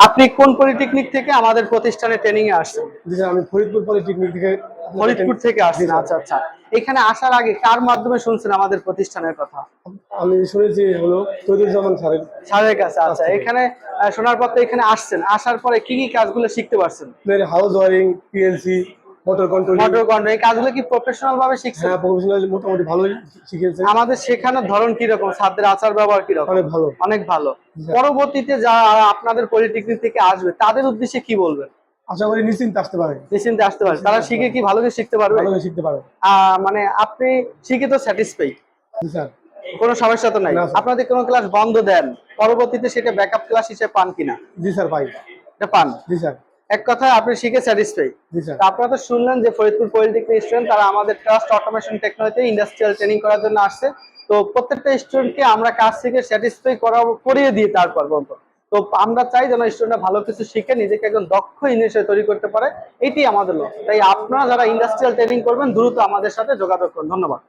আপনি কোন পলিটেকনিক থেকে আমাদের প্রতিষ্ঠানে ট্রেনিং এ আসছেন? জি স্যার, আমি ফরিদপুর পলিটেকনিক থেকে। ফরিদপুর থেকে জি আসছেন? স্যার। আচ্ছা আচ্ছা। এখানে আসার আগে কার মাধ্যমে শুনছেন আমাদের প্রতিষ্ঠানের কথা? আমি শুনেছি হলো তৈদুজ্জামান স্যারের স্যারের কাছে। কাছ আচ্ছা, থেকে। এখানে শোনার পর তো এখানে আসছেন, আসার পরে কি কি কাজগুলো শিখতে পারছেন? আপনার house wiring, PLC, motor controlling. Motor control, এই কাজগুলো কি প্রফেশনাল ভাবে শিখছেন? হ্যাঁ, প্রফেশনাল মোটামুটি ভালোই শিখেছে। আমাদের শেখানোর ধরন কি রকম, ছাত্রের আচার ব্যবহার কি রকম? অনেক ভালো। অনেক ভালো। জি স্যার। পরবর্তীতে যারা আপনাদের পলিটেকনিক থেকে আসবে তাদের উদ্দেশ্যে কি বলবেন? আশা করি নিশ্চিন্তে আসতে পারে। নিশ্চিন্তে আসতে পারে, নিশ্চিন্তে তারা আসতে শিখে পারে। কি ভালো কিছু শিখতে পারবে? ভালো করে শিখতে পারে। মানে আপনি শিখে তো স্যাটিসফাই, জি স্যার। কোনো সমস্যা তো নাই। না স্যার। আপনাদের কোনো ক্লাস বন্ধ দেন, পরবর্তীতে সেটা ব্যাকআপ ক্লাস হিসেবে পান কিনা? জি স্যার, পাই। এটা পান। জি স্যার। এক কথায় আপনি শিখে স্যাটিসফাই। জি স্যার। আপনারা তো শুনলেন যে ফরিদপুর পলিটেকনিক স্টুডেন্ট তারা আমাদের ট্রাস্ট অটোমেশন টেকনোলজিতে ইন্ডাস্ট্রিয়াল ট্রেনিং করার জন্য আসছে। তো প্রত্যেকটা স্টুডেন্টকে আমরা কাজ শিখে স্যাটিসফাই করিয়ে দিই তারপর পর্যন্ত। তো আমরা চাই যেন স্টুডেন্টরা ভালো কিছু শিখে নিজেকে একজন দক্ষ ইঞ্জিনিয়ার তৈরি করতে পারে, এটি আমাদের লক্ষ্য। তাই আপনারা যারা ইন্ডাস্ট্রিয়াল ট্রেনিং করবেন দ্রুত আমাদের সাথে যোগাযোগ করুন। ধন্যবাদ।